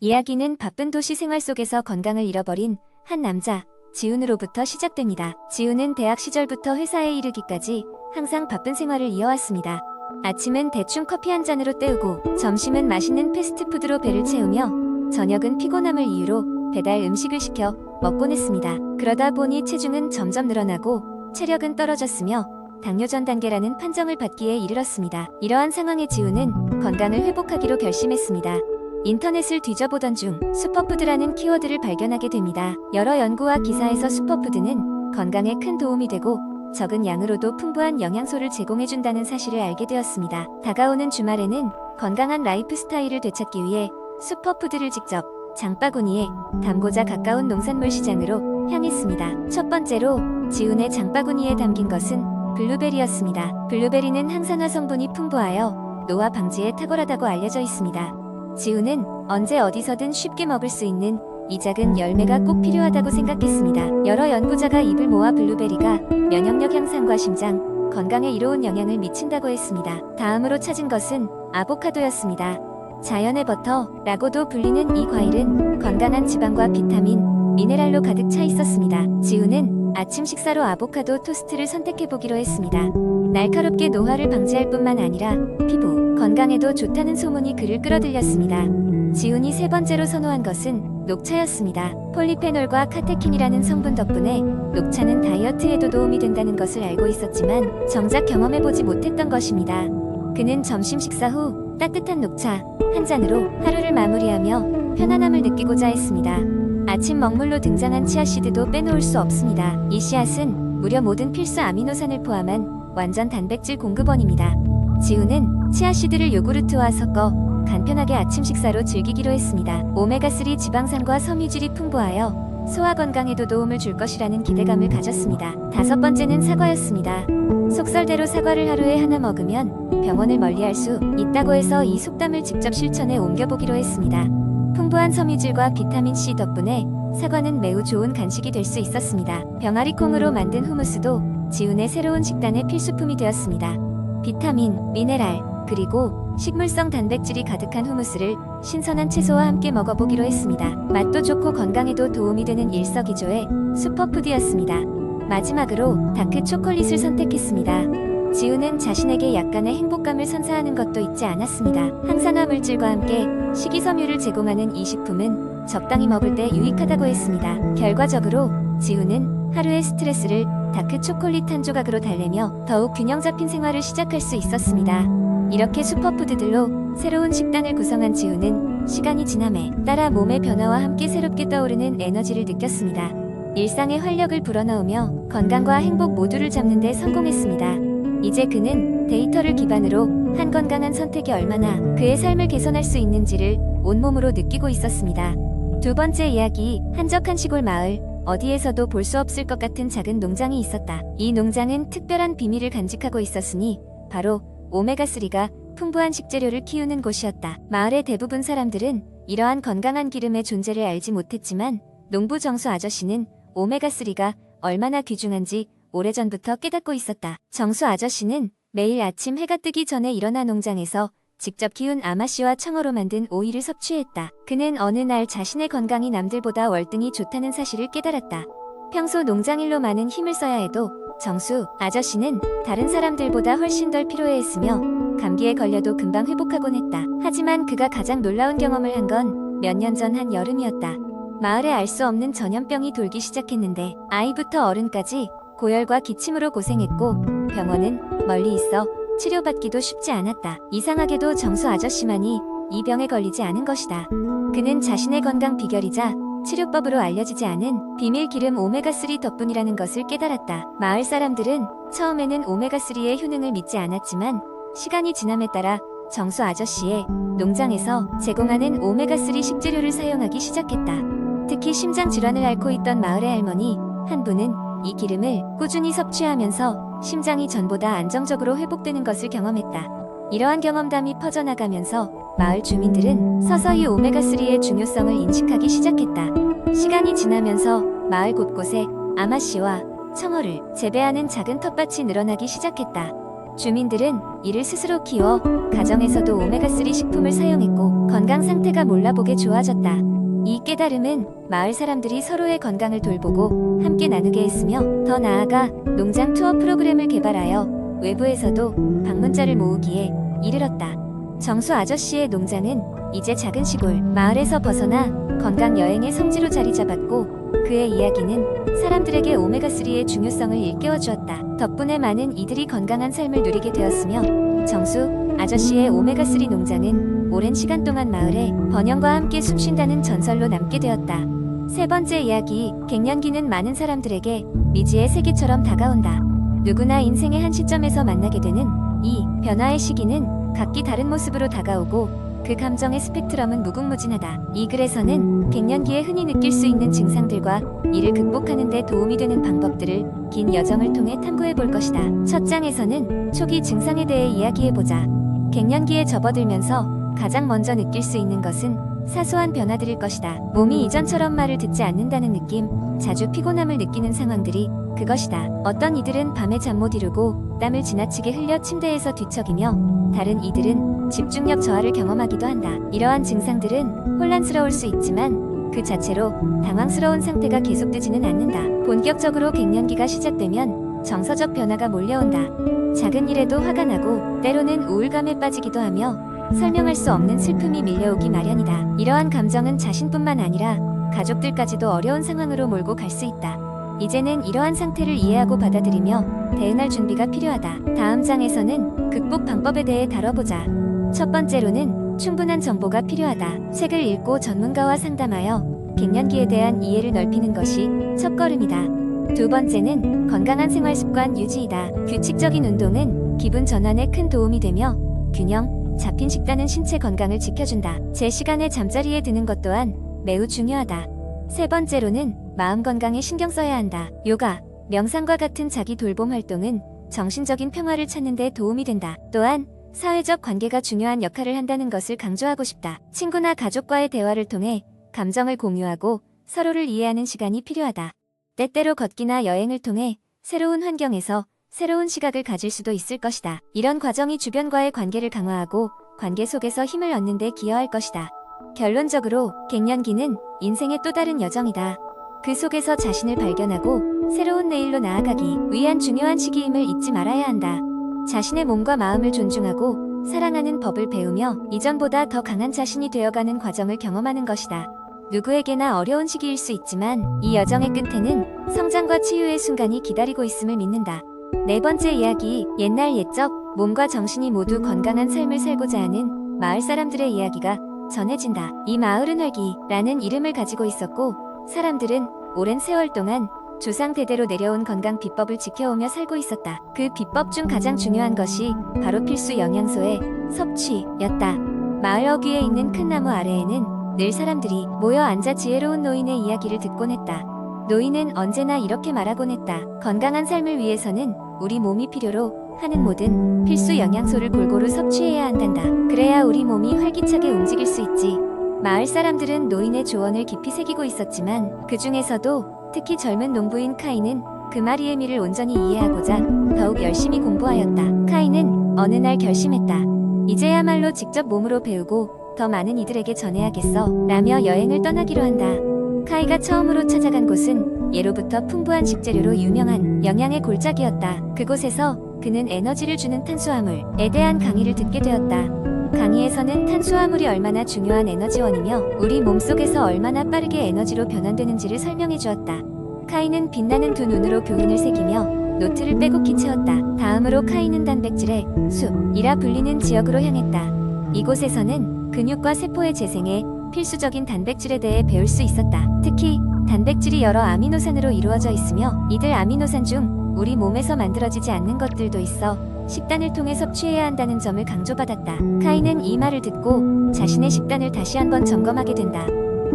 이야기는 바쁜 도시 생활 속에서 건강을 잃어버린 한 남자, 지훈으로부터 시작됩니다. 지훈은 대학 시절부터 회사에 이르기까지 항상 바쁜 생활을 이어왔습니다. 아침은 대충 커피 한 잔으로 때우고, 점심은 맛있는 패스트푸드로 배를 채우며, 저녁은 피곤함을 이유로 배달 음식을 시켜 먹곤 했습니다. 그러다 보니 체중은 점점 늘어나고 체력은 떨어졌으며 당뇨 전 단계라는 판정을 받기에 이르렀습니다. 이러한 상황에 지훈은 건강을 회복하기로 결심했습니다. 인터넷을 뒤져보던 중 슈퍼푸드라는 키워드를 발견하게 됩니다. 여러 연구와 기사에서 슈퍼푸드는 건강에 큰 도움이 되고 적은 양으로도 풍부한 영양소를 제공해준다는 사실을 알게 되었습니다. 다가오는 주말에는 건강한 라이프 스타일을 되찾기 위해 슈퍼푸드를 직접 장바구니에 담고자 가까운 농산물 시장으로 향했습니다. 첫 번째로 지훈의 장바구니에 담긴 것은 블루베리였습니다. 블루베리는 항산화 성분이 풍부하여 노화 방지에 탁월하다고 알려져 있습니다. 지훈은 언제 어디서든 쉽게 먹을 수 있는 이 작은 열매가 꼭 필요하다고 생각했습니다. 여러 연구자가 입을 모아 블루베리가 면역력 향상과 심장 건강에 이로운 영향을 미친다고 했습니다. 다음으로 찾은 것은 아보카도였습니다. 자연의 버터라고도 불리는 이 과일은 건강한 지방과 비타민, 미네랄로 가득 차 있었습니다. 지훈은 아침 식사로 아보카도 토스트를 선택해보기로 했습니다. 날카롭게 노화를 방지할 뿐만 아니라 피부 건강에도 좋다는 소문이 그를 끌어들였습니다. 지훈이 세 번째로 선호한 것은 녹차였습니다. 폴리페놀과 카테킨이라는 성분 덕분에 녹차는 다이어트에도 도움이 된다는 것을 알고 있었지만 정작 경험해보지 못했던 것입니다. 그는 점심 식사 후 따뜻한 녹차 한 잔으로 하루를 마무리하며 편안함을 느끼고자 했습니다. 아침 먹물로 등장한 치아씨드도 빼놓을 수 없습니다. 이 씨앗은 무려 모든 필수 아미노산을 포함한 완전 단백질 공급원입니다. 지훈은 치아씨드를 요구르트와 섞어 간편하게 아침 식사로 즐기기로 했습니다. 오메가3 지방산과 섬유질이 풍부하여 소화 건강에도 도움을 줄 것이라는 기대감을 가졌습니다. 다섯 번째는 사과였습니다. 속설대로 사과를 하루에 하나 먹으면 병원을 멀리할 수 있다고 해서 이 속담을 직접 실천에 옮겨보기로 했습니다. 풍부한 섬유질과 비타민C 덕분에 사과는 매우 좋은 간식이 될 수 있었습니다. 병아리콩으로 만든 후무스도 지훈의 새로운 식단의 필수품이 되었습니다. 비타민, 미네랄, 그리고 식물성 단백질이 가득한 후무스를 신선한 채소와 함께 먹어보기로 했습니다. 맛도 좋고 건강에도 도움이 되는 일석이조의 슈퍼푸드였습니다. 마지막으로 다크 초콜릿을 선택했습니다. 지훈은 자신에게 약간의 행복감을 선사하는 것도 잊지 않았습니다. 항산화 물질과 함께 식이섬유를 제공하는 이 식품은 적당히 먹을 때 유익하다고 했습니다. 결과적으로 지훈은 하루의 스트레스를 다크 초콜릿 한 조각으로 달래며 더욱 균형 잡힌 생활을 시작할 수 있었습니다. 이렇게 슈퍼푸드들로 새로운 식단을 구성한 지훈은 시간이 지남에 따라 몸의 변화와 함께 새롭게 떠오르는 에너지를 느꼈습니다. 일상의 활력을 불어넣으며 건강과 행복 모두를 잡는 데 성공했습니다. 이제 그는 데이터를 기반으로 한 건강한 선택이 얼마나 그의 삶을 개선할 수 있는지를 온몸으로 느끼고 있었습니다. 두 번째 이야기, 한적한 시골 마을. 어디에서도 볼 수 없을 것 같은 작은 농장이 있었다. 이 농장은 특별한 비밀을 간직하고 있었으니 바로 오메가3가 풍부한 식재료를 키우는 곳이었다. 마을의 대부분 사람들은 이러한 건강한 기름의 존재를 알지 못했지만 농부 정수 아저씨는 오메가3가 얼마나 귀중한지 오래전부터 깨닫고 있었다. 정수 아저씨는 매일 아침 해가 뜨기 전에 일어나 농장에서 직접 키운 아마씨와 청어로 만든 오이를 섭취했다. 그는 어느 날 자신의 건강이 남들보다 월등히 좋다는 사실을 깨달았다. 평소 농장일로 많은 힘을 써야 해도 정수 아저씨는 다른 사람들보다 훨씬 덜 피로해했으며 감기에 걸려도 금방 회복하곤 했다. 하지만 그가 가장 놀라운 경험을 한 건 몇 년 전 한 여름이었다. 마을에 알 수 없는 전염병이 돌기 시작했는데 아이부터 어른까지 고열과 기침으로 고생했고 병원은 멀리 있어 치료받기도 쉽지 않았다. 이상하게도 정수 아저씨만이 이 병에 걸리지 않은 것이다. 그는 자신의 건강 비결이자 치료법으로 알려지지 않은 비밀 기름 오메가3 덕분이라는 것을 깨달았다. 마을 사람들은 처음에는 오메가3의 효능을 믿지 않았지만 시간이 지남에 따라 정수 아저씨의 농장에서 제공하는 오메가3 식재료를 사용하기 시작했다. 특히 심장 질환을 앓고 있던 마을의 할머니 한 분은 이 기름을 꾸준히 섭취하면서 심장이 전보다 안정적으로 회복되는 것을 경험했다. 이러한 경험담이 퍼져나가면서 마을 주민들은 서서히 오메가3의 중요성을 인식하기 시작했다. 시간이 지나면서 마을 곳곳에 아마씨와 청어를 재배하는 작은 텃밭이 늘어나기 시작했다. 주민들은 이를 스스로 키워 가정에서도 오메가3 식품을 사용했고 건강 상태가 몰라보게 좋아졌다. 이 깨달음은 마을 사람들이 서로의 건강을 돌보고 함께 나누게 했으며 더 나아가 농장 투어 프로그램을 개발하여 외부에서도 방문자를 모으기에 이르렀다. 정수 아저씨의 농장은 이제 작은 시골 마을에서 벗어나 건강 여행의 성지로 자리 잡았고 그의 이야기는 사람들에게 오메가3의 중요성을 일깨워 주었다. 덕분에 많은 이들이 건강한 삶을 누리게 되었으며 정수 아저씨의 오메가3 농장은 오랜 시간 동안 마을에 번영과 함께 숨쉰다는 전설로 남게 되었다. 세 번째 이야기, 갱년기는 많은 사람들에게 미지의 세계처럼 다가온다. 누구나 인생의 한 시점에서 만나게 되는 이 변화의 시기는 각기 다른 모습으로 다가오고 그 감정의 스펙트럼은 무궁무진하다. 이 글에서는 갱년기에 흔히 느낄 수 있는 증상들과 이를 극복하는 데 도움이 되는 방법들을 긴 여정을 통해 탐구해 볼 것이다. 첫 장에서는 초기 증상에 대해 이야기해보자. 갱년기에 접어들면서 가장 먼저 느낄 수 있는 것은 사소한 변화들일 것이다. 몸이 이전처럼 말을 듣지 않는다는 느낌, 자주 피곤함을 느끼는 상황들이 그것이다. 어떤 이들은 밤에 잠 못 이루고 땀을 지나치게 흘려 침대에서 뒤척이며 다른 이들은 집중력 저하를 경험하기도 한다. 이러한 증상들은 혼란스러울 수 있지만 그 자체로 당황스러운 상태가 계속되지는 않는다. 본격적으로 갱년기가 시작되면 정서적 변화가 몰려온다. 작은 일에도 화가 나고 때로는 우울감에 빠지기도 하며 설명할 수 없는 슬픔이 밀려오기 마련이다. 이러한 감정은 자신뿐만 아니라 가족들까지도 어려운 상황으로 몰고 갈 수 있다. 이제는 이러한 상태를 이해하고 받아들이며 대응할 준비가 필요하다. 다음 장에서는 극복 방법에 대해 다뤄보자. 첫 번째로는 충분한 정보가 필요하다. 책을 읽고 전문가와 상담하여 갱년기에 대한 이해를 넓히는 것이 첫걸음이다. 두 번째는 건강한 생활 습관 유지이다. 규칙적인 운동은 기분 전환에 큰 도움이 되며 균형 잡힌 식단은 신체 건강을 지켜준다. 제 시간에 잠자리에 드는 것 또한 매우 중요하다. 세 번째로는 마음 건강에 신경 써야 한다. 요가, 명상과 같은 자기 돌봄 활동은 정신적인 평화를 찾는 데 도움이 된다. 또한 사회적 관계가 중요한 역할을 한다는 것을 강조하고 싶다. 친구나 가족과의 대화를 통해 감정을 공유하고 서로를 이해하는 시간이 필요하다. 때때로 걷기나 여행을 통해 새로운 환경에서 새로운 시각을 가질 수도 있을 것이다. 이런 과정이 주변과의 관계를 강화하고 관계 속에서 힘을 얻는 데 기여할 것이다. 결론적으로 갱년기는 인생의 또 다른 여정이다. 그 속에서 자신을 발견하고 새로운 내일로 나아가기 위한 중요한 시기임을 잊지 말아야 한다. 자신의 몸과 마음을 존중하고 사랑하는 법을 배우며 이전보다 더 강한 자신이 되어가는 과정을 경험하는 것이다. 누구에게나 어려운 시기일 수 있지만 이 여정의 끝에는 성장과 치유의 순간이 기다리고 있음을 믿는다. 네 번째 이야기, 옛날 옛적 몸과 정신이 모두 건강한 삶을 살고자 하는 마을 사람들의 이야기가 전해진다. 이 마을은 활기라는 이름을 가지고 있었고 사람들은 오랜 세월 동안 조상 대대로 내려온 건강 비법을 지켜오며 살고 있었다. 그 비법 중 가장 중요한 것이 바로 필수 영양소의 섭취였다. 마을 어귀에 있는 큰 나무 아래에는 늘 사람들이 모여 앉아 지혜로운 노인의 이야기를 듣곤 했다. 노인은 언제나 이렇게 말하곤 했다. 건강한 삶을 위해서는 우리 몸이 필요로 하는 모든 필수 영양소를 골고루 섭취해야 한단다. 그래야 우리 몸이 활기차게 움직일 수 있지. 마을 사람들은 노인의 조언을 깊이 새기고 있었지만 그 중에서도 특히 젊은 농부인 카이는 그 말의 의미를 온전히 이해하고자 더욱 열심히 공부하였다. 카이는 어느 날 결심했다. 이제야말로 직접 몸으로 배우고 더 많은 이들에게 전해야겠어 라며 여행을 떠나기로 한다. 카이가 처음으로 찾아간 곳은 예로부터 풍부한 식재료로 유명한 영양의 골짜기였다. 그곳에서 그는 에너지를 주는 탄수화물에 대한 강의를 듣게 되었다. 강의에서는 탄수화물이 얼마나 중요한 에너지원이며 우리 몸속에서 얼마나 빠르게 에너지로 변환되는지를 설명해 주었다. 카이는 빛나는 두 눈으로 교훈을 새기며 노트를 빼곡히 채웠다. 다음으로 카이는 단백질의 숲이라 불리는 지역으로 향했다. 이곳에서는 근육과 세포의 재생에 필수적인 단백질에 대해 배울 수 있었다. 특히 단백질이 여러 아미노산으로 이루어져 있으며 이들 아미노산 중 우리 몸에서 만들어지지 않는 것들도 있어 식단을 통해 섭취해야 한다는 점을 강조받았다. 카이는 이 말을 듣고 자신의 식단을 다시 한번 점검하게 된다.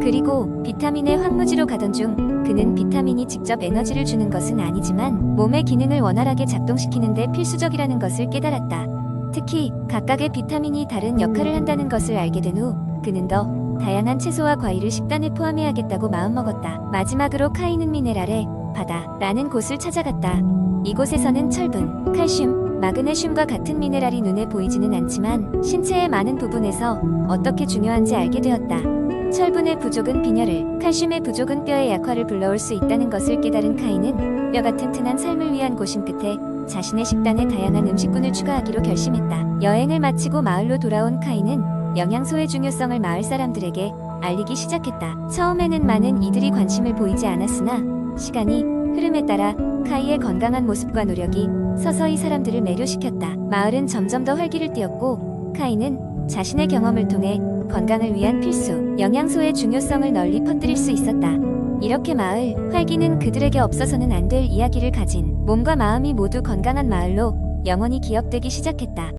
그리고 비타민의 황무지로 가던 중 그는 비타민이 직접 에너지를 주는 것은 아니지만 몸의 기능을 원활하게 작동시키는 데 필수적이라는 것을 깨달았다. 특히 각각의 비타민이 다른 역할을 한다는 것을 알게 된 후 그는 더 다양한 채소와 과일을 식단에 포함해야겠다고 마음먹었다. 마지막으로 카이는 미네랄의 바다라는 곳을 찾아갔다. 이곳에서는 철분, 칼슘, 마그네슘과 같은 미네랄이 눈에 보이지는 않지만 신체의 많은 부분에서 어떻게 중요한지 알게 되었다. 철분의 부족은 빈혈을, 칼슘의 부족은 뼈의 약화를 불러올 수 있다는 것을 깨달은 카인은 뼈가 튼튼한 삶을 위한 고심 끝에 자신의 식단에 다양한 음식군을 추가하기로 결심했다. 여행을 마치고 마을로 돌아온 카인은 영양소의 중요성을 마을 사람들에게 알리기 시작했다. 처음에는 많은 이들이 관심을 보이지 않았으나 시간이 흐름에 따라 카이의 건강한 모습과 노력이 서서히 사람들을 매료시켰다. 마을은 점점 더 활기를 띠었고 카이는 자신의 경험을 통해 건강을 위한 필수 영양소의 중요성을 널리 퍼뜨릴 수 있었다. 이렇게 마을 활기는 그들에게 없어서는 안 될 이야기를 가진 몸과 마음이 모두 건강한 마을로 영원히 기억되기 시작했다.